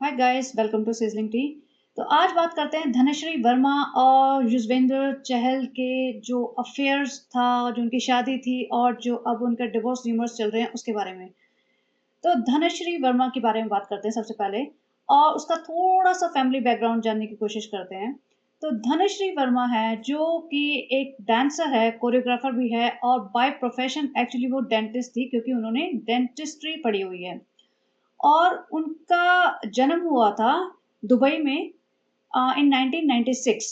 Hi guys, welcome to sizzling tea. तो आज बात करते हैं धनश्री वर्मा और युजवेंद्र चहल के जो अफेयर्स था, जो उनकी शादी थी और जो अब उनका डिवोर्स र्यूमर्स चल रहे हैं उसके बारे में। तो धनश्री वर्मा के बारे में बात करते हैं सबसे पहले और उसका थोड़ा सा फैमिली बैकग्राउंड जानने की कोशिश करते हैं। तो धनश्री वर्मा है जो कि एक डांसर है, कोरियोग्राफर भी है और बाय प्रोफेशन एक्चुअली वो डेंटिस्ट थी क्योंकि उन्होंने डेंटिस्ट्री पढ़ी हुई है। और उनका जन्म हुआ था दुबई में in 1996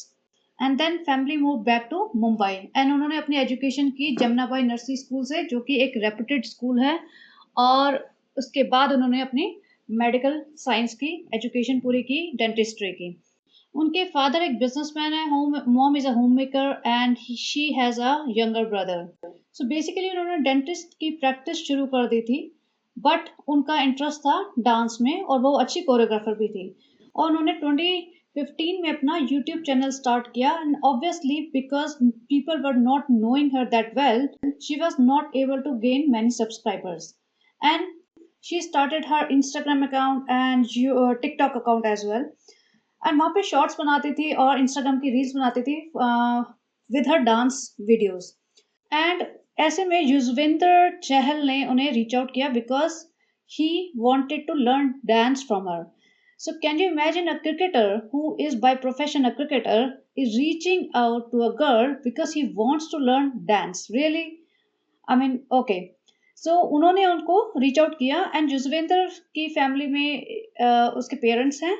and then family move back to Mumbai and उन्होंने अपनी एजुकेशन की जमुनाबाई नर्सरी स्कूल से, जो कि एक रेपुटेड स्कूल है। और उसके बाद उन्होंने अपनी मेडिकल साइंस की एजुकेशन पूरी की, डेंटिस्ट्री की। उनके फादर एक बिजनेसमैन है, home mom is a home maker and she has a younger brother. So basically उन्होंने डेंटिस्ट की प्रैक्टिस शुरू कर दी थी, बट उनका इंटरेस्ट था डांस में और वो अच्छी कोरियोग्राफर भी थी। और उन्होंने 2015 में अपना यूट्यूब चैनल स्टार्ट किया and obviously because people were not knowing her that well, she was not able to gain many subscribers and she started her Instagram account and TikTok account as well। And वहाँ पे shorts बनाती थी और Instagram की reels बनाती थी with her dance videos. And ऐसे में युजवेंद्र चहल ने उन्हें रीच आउट किया because he wanted to learn dance from her. So can you imagine a cricketer who is by profession a cricketer is reaching out to a girl because he wants to learn dance? Really? I mean, okay. सो उन्होंने उनको reach out किया and Yuzvendra की family में उसके parents हैं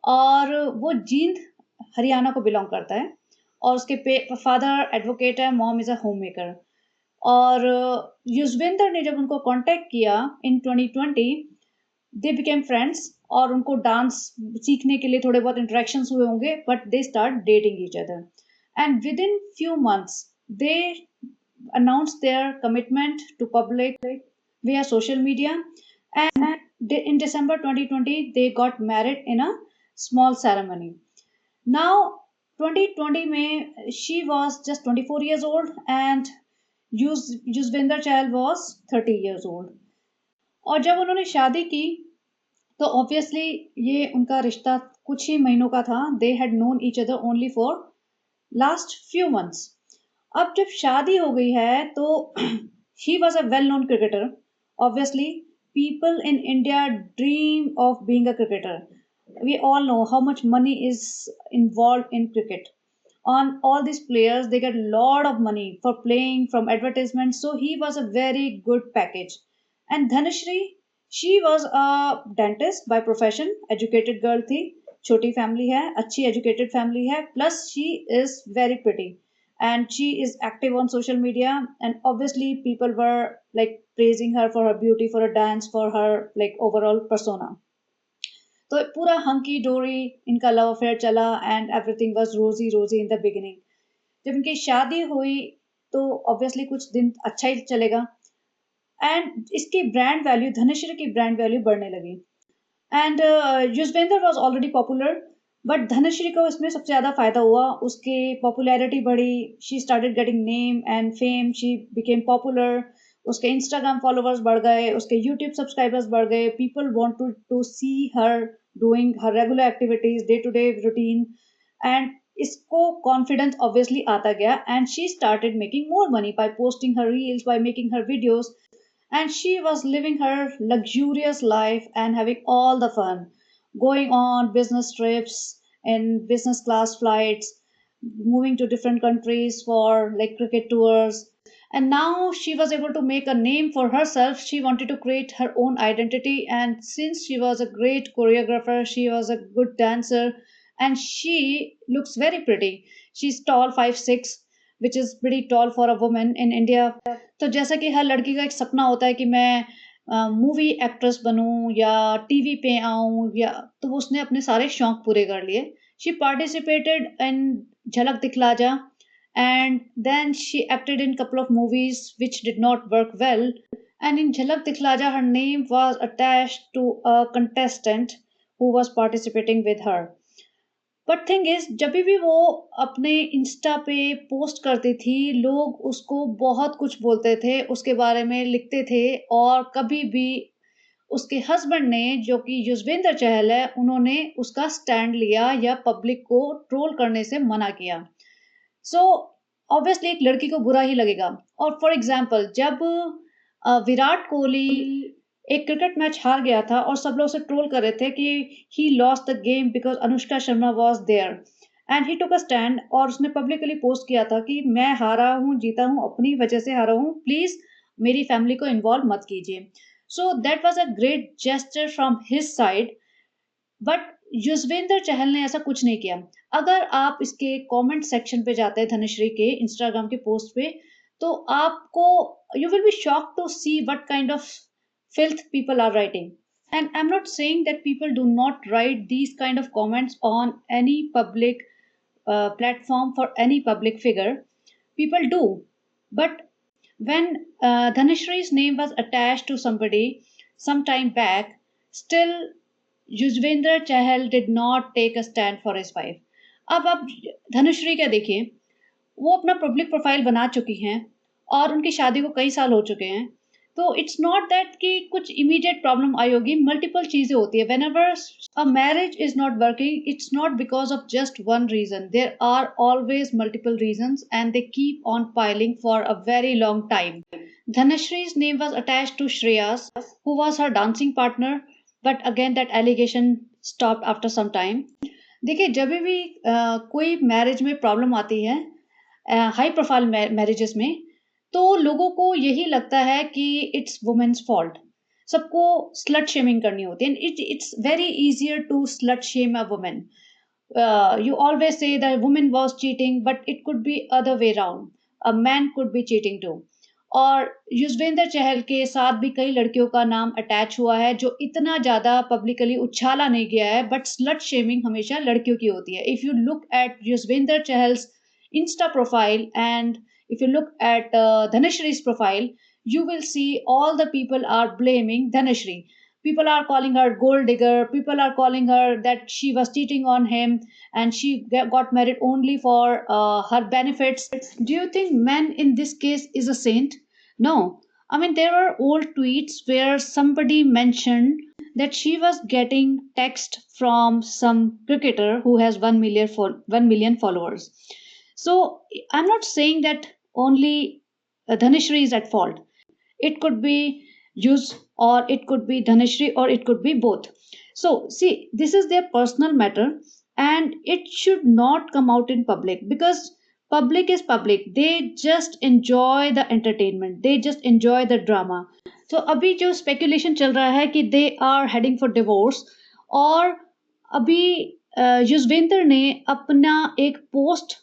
और वो जींद हरियाणा को बिलोंग करता है और उसके फादर एडवोकेट है, mom is a home maker. और युजवेंद्र ने जब उनको कांटेक्ट किया इन 2020, दे बिकेम फ्रेंड्स और उनको डांस सीखने के लिए थोड़े बहुत इंटरेक्शंस हुए होंगे, but they start dating each other and with in few months they announced their commitment to public via social media, and in December 2020 they got married in a small ceremony. Now 2020 में she was just 24 years old and Yuzvinder Chahal was 30 years old। और जब उन्होंने शादी की तो obviously ये उनका रिश्ता कुछ ही महीनों का था। They had known each other only for last few months. अब जब शादी हो गई है तो he was a well known cricketer. Obviously people in India dream of being a cricketer. We all know how much money is involved in cricket. On all these players, they get a lot of money for playing, from advertisements. So he was a very good package. And Dhanashri, she was a dentist by profession, educated girl थी, छोटी family है, अच्छी educated family है, plus she is very pretty and she is active on social media, and obviously people were like praising her for her beauty, for her dance, for her like overall persona। तो पूरा hunky डोरी इनका love affair चला and everything was रोजी रोजी in the beginning. जब इनकी शादी हुई तो ऑब्वियसली कुछ दिन अच्छा ही चलेगा एंड इसकी ब्रांड वैल्यू, धनश्री की ब्रांड वैल्यू बढ़ने लगी। And Yuzvendra was already popular, but Dhanashree को इसमें सबसे ज़्यादा फायदा हुआ, उसकी पॉपुलैरिटी बढ़ी, she started getting name and fame, she became popular. उसके इंस्टाग्राम फॉलोवर्स बढ़ गए, उसके यूट्यूब सब्सक्राइबर्स बढ़ गए, people want to see her doing her regular activities, day to day routine. And इसको कॉन्फिडेंस ऑब्वियसली आता गया and she started making more money by posting her reels, by making her videos, and she was living her luxurious life and having all the fun, going on business trips in business class flights, moving to different countries for like cricket tours. And now she was able to make a name for herself. She wanted to create her own identity, and since she was a great choreographer, she was a good dancer, and she looks very pretty. She's tall, 5'6", which is pretty tall for a woman in India। तो जैसा कि हर लड़की का एक सपना होता है कि मैं मूवी एक्ट्रेस बनूं या टीवी पे आऊं, या तो वो उसने अपने सारे शौक पूरे कर लिए। शी पार्टिसिपेटेड इन झलक दिखला जा and then she acted in couple of movies which did not work well, and in Jhalak Dikhlaja her name was attached to a contestant who was participating with her। But thing is जब भी वो अपने Insta पे post करती थी, लोग उसको बहुत कुछ बोलते थे, उसके बारे में लिखते थे और कभी भी उसके हस्बैंड ने, जो कि युजवेंद्र चहल है, उन्होंने उसका स्टैंड लिया या पब्लिक को ट्रोल करने से मना किया। सो ऑब्वियसली एक लड़की को बुरा ही लगेगा। और फॉर एग्जाम्पल, जब विराट कोहली एक क्रिकेट मैच हार गया था और सब लोग उसे ट्रोल कर रहे थे कि he lost the game because Anushka Sharma was there, and he took a stand, और उसने पब्लिकली पोस्ट किया था कि मैं हारा हूँ, जीता हूँ, अपनी वजह से हारा हूँ, प्लीज मेरी फैमिली को इन्वॉल्व मत कीजिए। So that was a great gesture from his side. But Yuzvendra Chahal ने ऐसा कुछ नहीं किया। अगर आप इसके कमेंट सेक्शन पे जाते हैं धनुश्री के इंस्टाग्राम के पोस्ट पे, तो आपको, you will be shocked to see what kind of filth people are writing. And I'm not saying that people do not write these kind of comments on any public platform for any public figure. People do. But when Dhanashri's name was attached to somebody some time back, still Yuzvendra Chahal did not take a stand for his wife. अब आप धनुश्री का देखिए, वो अपना public profile बना चुकी हैं और उनकी शादी को कई साल हो चुके हैं। तो इट्स नॉट दैट कि कुछ इमीडिएट प्रॉब्लम आई होगी, मल्टीपल चीजें होती है। Whenever a marriage is not working, it's not because of just one reason, there are always multiple reasons and they keep on piling for a very long time. Dhanashri's name was attached to Shreya's, who was her dancing partner, but again that allegation stopped after some time. देखिए, जब भी कोई marriage में problem आती है, high profile marriages में, तो लोगों को यही लगता है कि इट्स वुमेन्स फॉल्ट। सबको स्लट शेमिंग करनी होती है। It's very easier to slut shame a women. You always say that a woman was cheating, but it could be other way around. A man could be cheating too. और युजवेंद्र चहल के साथ भी कई लड़कियों का नाम अटैच हुआ है जो इतना ज्यादा पब्लिकली उछाला नहीं गया है, बट स्लट शेमिंग हमेशा लड़कियों की होती है। If you look at Yuzvendra Chahal's insta profile and if you look at Dhanashri's profile, you will see all the people are blaming Dhanashri. People are calling her gold digger. People are calling her that she was cheating on him and she got married only for her benefits. Do you think men in this case is a saint? No. I mean, there are old tweets where somebody mentioned that she was getting text from some cricketer who has 1 million followers. So I'm not saying that only Dhanashri is at fault. It could be Yus, or it could be Dhanashri, or it could be both. So see, this is their personal matter and it should not come out in public, because public is public. They just enjoy the entertainment. They just enjoy the drama. So अभी जो speculation चल रहा है कि they are heading for divorce, और अभी युजवेंद्र ने अपना एक पोस्ट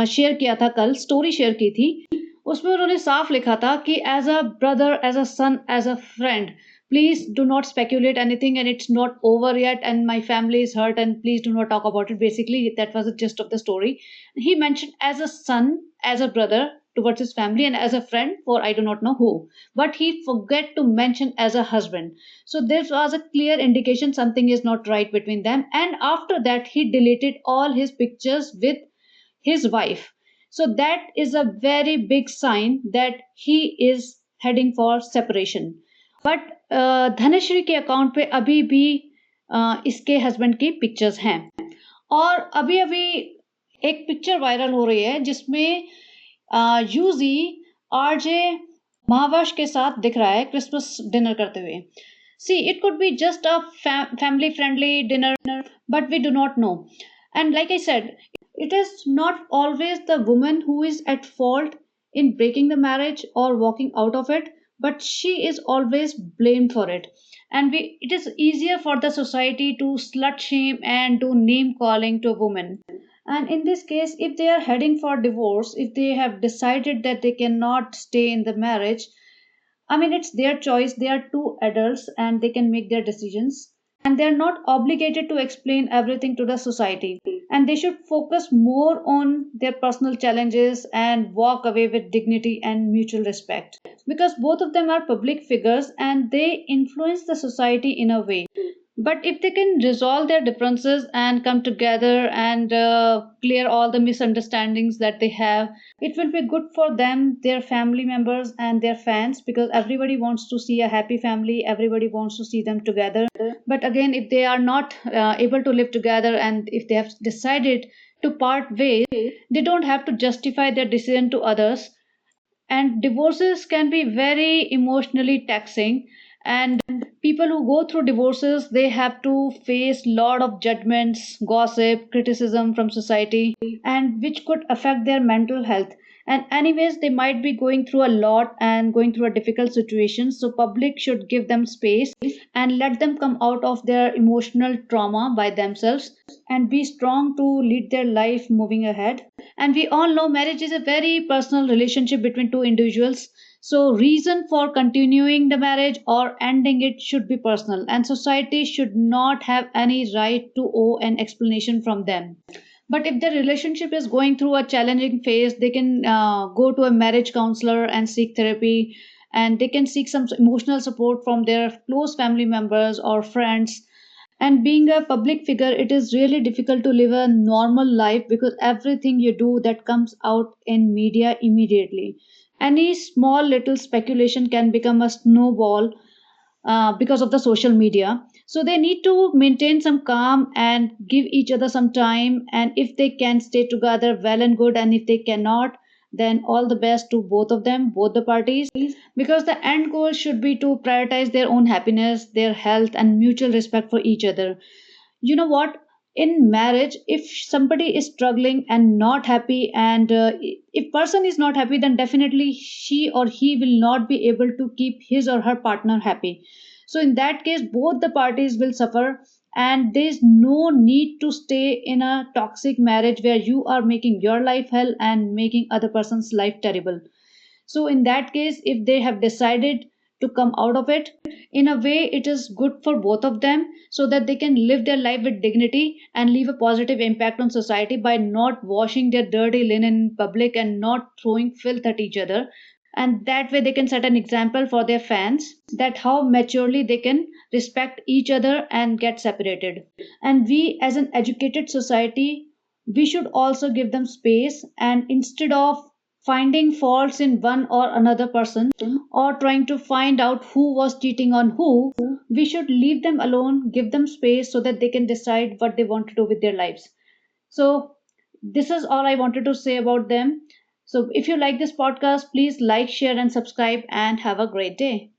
शेयर किया था, कल स्टोरी शेयर की थी। उसमें उन्होंने साफ लिखा था कि as a brother, as a son, as a friend, please do not speculate anything and it's not over yet and my family is hurt and please do not talk about it. Basically that was the gist of the story. He mentioned as a son, as a brother towards his family, and as a friend for I do not know who, but he forget to mention as a husband. So this was a clear indication something is not right between them, and after that he deleted all his pictures with his wife. So that is a very big sign that he is heading for separation. But Dhanashree के account पे अभी भी इसके husband की pictures हैं। और अभी अभी एक पिक्चर वायरल हो रही है जिसमें यूजी आरजे महावश के साथ दिख रहा है क्रिसमस डिनर करते हुए। See, it could be just a family friendly dinner, but we do not know. And like I said, it is not always the woman who is at fault in breaking the marriage or walking out of it, but she is always blamed for it. And it is easier for the society to slut shame and do name calling to women. And in this case, if they are heading for divorce, if they have decided that they cannot stay in the marriage, I mean, it's their choice. They are two adults and they can make their decisions. And they're not obligated to explain everything to the society. And they should focus more on their personal challenges and walk away with dignity and mutual respect. Because both of them are public figures and they influence the society in a way. But if they can resolve their differences and come together and clear all the misunderstandings that they have, it will be good for them, their family members, and their fans, because everybody wants to see a happy family, everybody wants to see them together. But again, if they are not able to live together and if they have decided to part ways, they don't have to justify their decision to others. And divorces can be very emotionally taxing, and people who go through divorces, they have to face lot of judgments, gossip, criticism from society, and which could affect their mental health. And anyways, they might be going through a lot and going through a difficult situation, so public should give them space and let them come out of their emotional trauma by themselves and be strong to lead their life moving ahead. And we all know marriage is a very personal relationship between two individuals. So, reason for continuing the marriage or ending it should be personal, and society should not have any right to owe an explanation from them. But if the relationship is going through a challenging phase, they can go to a marriage counselor and seek therapy, and they can seek some emotional support from their close family members or friends. And being a public figure, it is really difficult to live a normal life because everything you do that comes out in media immediately. Any small little speculation can become a snowball because of the social media. So they need to maintain some calm and give each other some time. And if they can stay together, well and good. And if they cannot, then all the best to both of them, both the parties, because the end goal should be to prioritize their own happiness, their health, and mutual respect for each other. You know what? In marriage, if somebody is struggling and not happy, and if person is not happy, then definitely she or he will not be able to keep his or her partner happy. So in that case, both the parties will suffer, and there is no need to stay in a toxic marriage where you are making your life hell and making other person's life terrible. So in that case, if they have decided to come out of it, in a way it is good for both of them, so that they can live their life with dignity and leave a positive impact on society by not washing their dirty linen in public and not throwing filth at each other. And that way they can set an example for their fans that how maturely they can respect each other and get separated. And we as an educated society, we should also give them space, and instead of finding faults in one or another person or trying to find out who was cheating on who, we should leave them alone, give them space so that they can decide what they want to do with their lives. So, this is all I wanted to say about them. So, if you like this podcast, please like, share, and subscribe, and have a great day.